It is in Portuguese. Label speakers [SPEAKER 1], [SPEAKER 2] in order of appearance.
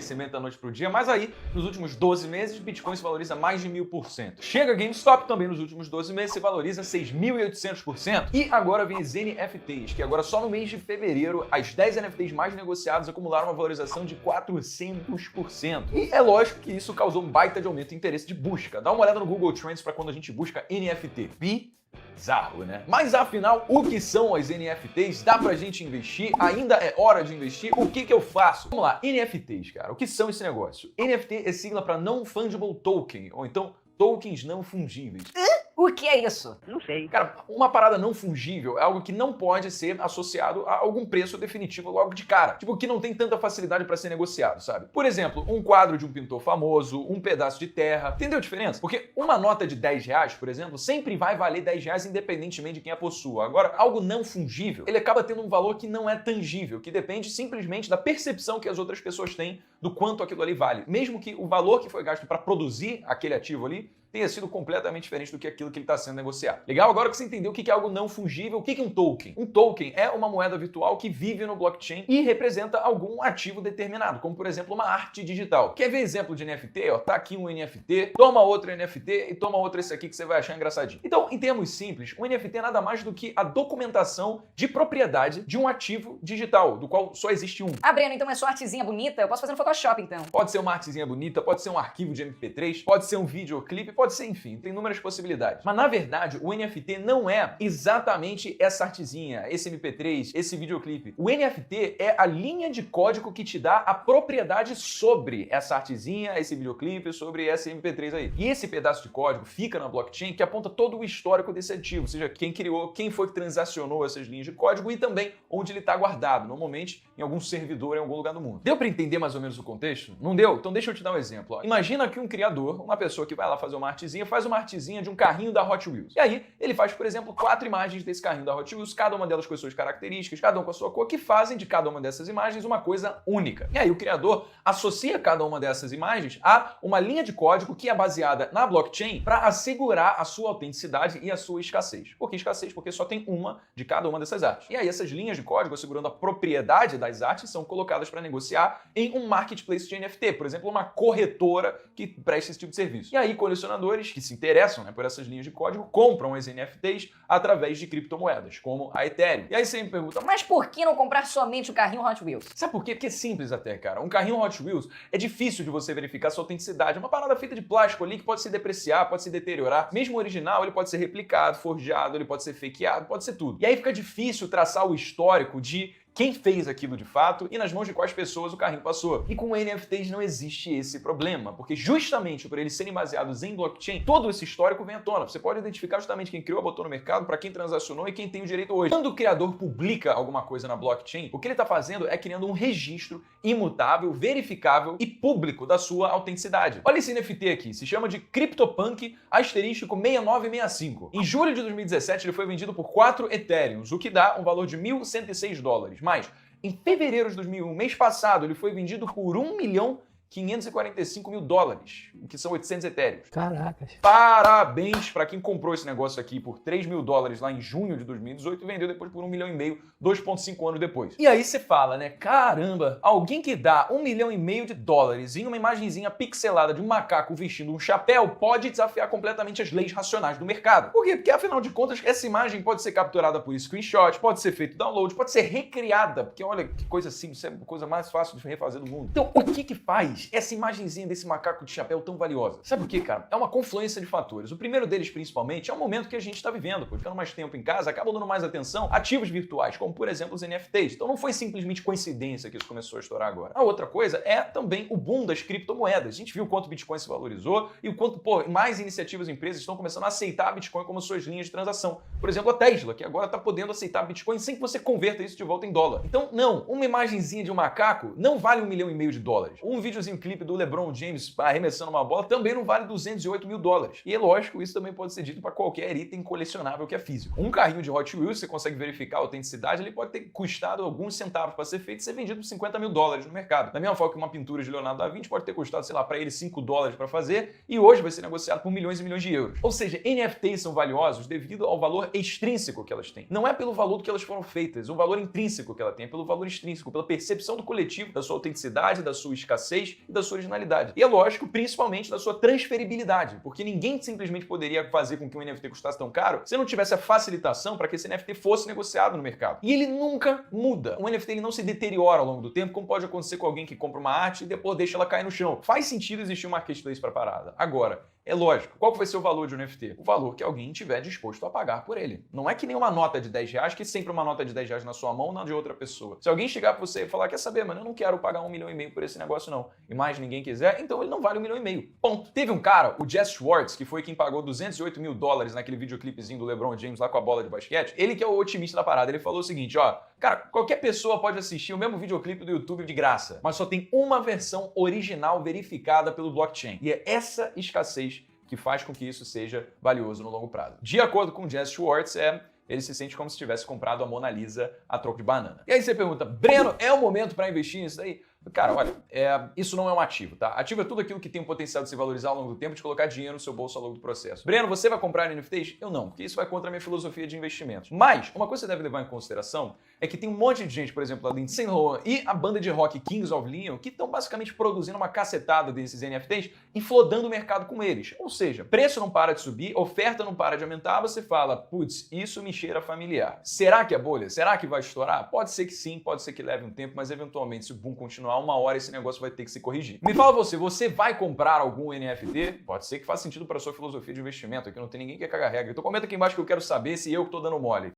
[SPEAKER 1] crescimento da noite pro dia, mas aí, nos últimos 12 meses, Bitcoin se valoriza mais de 1000%. Chega GameStop também nos últimos 12 meses, se valoriza 6.800%. E agora vem as NFTs, que agora só no mês de fevereiro, as 10 NFTs mais negociadas acumularam uma valorização de 400%. E é lógico que isso causou um baita de aumento de interesse de busca. Dá uma olhada no Google Trends para quando a gente busca NFT. Bizarro, né? Mas afinal, o que são as NFTs? Dá pra gente investir? Ainda é hora de investir? O que eu faço? Vamos lá, NFTs, cara. O que são esse negócio? NFT é sigla para Non-Fungible Token, ou então tokens não fungíveis.
[SPEAKER 2] O que é isso?
[SPEAKER 3] Não sei.
[SPEAKER 1] Cara, uma parada não fungível é algo que não pode ser associado a algum preço definitivo logo de cara. Tipo, que não tem tanta facilidade para ser negociado, sabe? Por exemplo, um quadro de um pintor famoso, um pedaço de terra. Entendeu a diferença? Porque uma nota de 10 reais, por exemplo, sempre vai valer 10 reais independentemente de quem a possua. Agora, algo não fungível, ele acaba tendo um valor que não é tangível, que depende simplesmente da percepção que as outras pessoas têm do quanto aquilo ali vale. Mesmo que o valor que foi gasto para produzir aquele ativo ali tenha sido completamente diferente do que aquilo que ele está sendo negociado. Legal? Agora que você entendeu o que é algo não fungível, o que é um token? Um token é uma moeda virtual que vive no blockchain e representa algum ativo determinado, como por exemplo uma arte digital. Quer ver exemplo de NFT? Ó, tá aqui um NFT, toma outro NFT e toma outro esse aqui que você vai achar engraçadinho. Então, em termos simples, um NFT é nada mais do que a documentação de propriedade de um ativo digital, do qual só existe um.
[SPEAKER 2] Ah, Breno, então é só artezinha bonita? Eu posso fazer no Photoshop, então.
[SPEAKER 1] Pode ser uma artezinha bonita, pode ser um arquivo de MP3, pode ser um videoclipe, pode ser, enfim, tem inúmeras possibilidades. Mas, na verdade, o NFT não é exatamente essa artezinha, esse MP3, esse videoclipe. O NFT é a linha de código que te dá a propriedade sobre essa artezinha, esse videoclipe, sobre esse MP3 aí. E esse pedaço de código fica na blockchain que aponta todo o histórico desse ativo, ou seja, quem criou, quem foi que transacionou essas linhas de código e também onde ele está guardado, normalmente em algum servidor em algum lugar do mundo. Deu para entender mais ou menos o contexto? Não deu? Então deixa eu te dar um exemplo. Ó. Imagina que um criador, uma pessoa que vai lá fazer uma artezinha, faz uma artezinha de um carrinho da Hot Wheels. E aí, ele faz, por exemplo, 4 imagens desse carrinho da Hot Wheels, cada uma delas com as suas características, cada uma com a sua cor, que fazem de cada uma dessas imagens uma coisa única. E aí, o criador associa cada uma dessas imagens a uma linha de código que é baseada na blockchain para assegurar a sua autenticidade e a sua escassez. Por que escassez? Porque só tem uma de cada uma dessas artes. E aí, essas linhas de código, assegurando a propriedade das artes, são colocadas para negociar em um marketplace de NFT, por exemplo, uma corretora que presta esse tipo de serviço. E aí, colecionadores que se interessam, né, por essas linhas de código compram as NFTs através de criptomoedas, como a Ethereum. E aí você me pergunta,
[SPEAKER 2] Mas por que não comprar somente o carrinho Hot Wheels?
[SPEAKER 1] sabe por quê? Porque é simples até, cara. Um carrinho Hot Wheels é difícil de você verificar sua autenticidade. É uma parada feita de plástico ali que pode se depreciar, pode se deteriorar. Mesmo o original, ele pode ser replicado, forjado, ele pode ser fakeado, pode ser tudo. E aí fica difícil traçar o histórico de quem fez aquilo de fato e nas mãos de quais pessoas o carrinho passou. E com NFTs não existe esse problema, porque justamente por eles serem baseados em blockchain, todo esse histórico vem à tona. Você pode identificar justamente quem criou, botou no mercado, para quem transacionou e quem tem o direito hoje. Quando o criador publica alguma coisa na blockchain, o que ele está fazendo é criando um registro imutável, verificável e público da sua autenticidade. Olha esse NFT aqui, se chama de CryptoPunk asterístico 6965. Em julho de 2017 ele foi vendido por 4 Ethereums, o que dá um valor de $1.106. Mas, em fevereiro de 2001, mês passado, ele foi vendido por $1.545.000, o que são 800 etéreos.
[SPEAKER 3] Caracas.
[SPEAKER 1] Parabéns para quem comprou esse negócio aqui por $3.000 lá em junho de 2018 e vendeu depois por $1,5 milhão, 2,5 anos depois. E aí você fala, né? Caramba, alguém que dá $1,5 milhão em uma imagenzinha pixelada de um macaco vestindo um chapéu pode desafiar completamente as leis racionais do mercado. Por quê? Porque, afinal de contas, essa imagem pode ser capturada por screenshot, pode ser feito download, pode ser recriada, porque olha que coisa simples, é a coisa mais fácil de refazer do mundo. Então, o que faz essa imagenzinha desse macaco de chapéu tão valiosa? Sabe por quê, cara? É uma confluência de fatores. O primeiro deles, principalmente, é o momento que a gente está vivendo. Pô, ficando mais tempo em casa, acaba dando mais atenção a ativos virtuais, como, por exemplo, os NFTs. Então não foi simplesmente coincidência que isso começou a estourar agora. A outra coisa é também o boom das criptomoedas. A gente viu o quanto o Bitcoin se valorizou e o quanto, mais iniciativas e empresas estão começando a aceitar Bitcoin como suas linhas de transação. Por exemplo, a Tesla, que agora está podendo aceitar Bitcoin sem que você converta isso de volta em dólar. Então, não, uma imagenzinha de um macaco não vale $1,5 milhão. Um videozinho clipe do LeBron James arremessando uma bola também não vale $208 mil. E é lógico, isso também pode ser dito para qualquer item colecionável que é físico. Um carrinho de Hot Wheels, você consegue verificar a autenticidade, ele pode ter custado alguns centavos para ser feito e ser vendido por $50 mil no mercado. Da mesma forma que uma pintura de Leonardo da Vinci pode ter custado, sei lá, para ele $5 para fazer e hoje vai ser negociado por milhões e milhões de euros. Ou seja, NFTs são valiosos devido ao valor extrínseco que elas têm. Não é pelo valor do que elas foram feitas, o valor intrínseco que ela tem, é pelo valor extrínseco, pela percepção do coletivo, da sua autenticidade, da sua escassez NFTs e da sua originalidade. E é lógico, principalmente da sua transferibilidade, porque ninguém simplesmente poderia fazer com que um NFT custasse tão caro se não tivesse a facilitação para que esse NFT fosse negociado no mercado. E ele nunca muda. Um NFT ele não se deteriora ao longo do tempo, como pode acontecer com alguém que compra uma arte e depois deixa ela cair no chão. Faz sentido existir um marketplace para parada. Agora, é lógico, qual que vai ser o valor de um NFT? O valor que alguém estiver disposto a pagar por ele. Não é que nem uma nota de 10 reais, que sempre uma nota de 10 reais na sua mão, não de outra pessoa. Se alguém chegar para você e falar, quer saber, mano, eu não quero pagar 1,5 milhão por esse negócio não, e mais ninguém quiser, então ele não vale 1,5 milhão. Ponto. Teve um cara, o Jess Schwartz, que foi quem pagou $208 mil naquele videoclipezinho do LeBron James lá com a bola de basquete, ele que é o otimista da parada, ele falou o seguinte, ó, cara, qualquer pessoa pode assistir o mesmo videoclipe do YouTube de graça, mas só tem uma versão original verificada pelo blockchain. E é essa escassez que faz com que isso seja valioso no longo prazo. De acordo com Jess Schwartz, ele se sente como se tivesse comprado a Mona Lisa a troco de banana. E aí você pergunta, Breno, é o momento para investir nisso daí? Cara, olha, isso não é um ativo, tá? Ativo é tudo aquilo que tem o potencial de se valorizar ao longo do tempo, de colocar dinheiro no seu bolso ao longo do processo. Breno, você vai comprar NFTs? Eu não, porque isso vai contra a minha filosofia de investimentos. Mas, uma coisa que você deve levar em consideração é que tem um monte de gente, por exemplo, a Lindsay Lohan e a banda de rock Kings of Leon, que estão basicamente produzindo uma cacetada desses NFTs e flodando o mercado com eles. Ou seja, preço não para de subir, oferta não para de aumentar, você fala, putz, isso me cheira familiar. Será que é bolha? Será que vai estourar? Pode ser que sim, pode ser que leve um tempo, mas eventualmente, se o boom continuar, uma hora esse negócio vai ter que se corrigir. Me fala você vai comprar algum NFT? Pode ser que faça sentido para sua filosofia de investimento, aqui não tem ninguém que caga regra. Então comenta aqui embaixo que eu quero saber se eu que tô dando mole.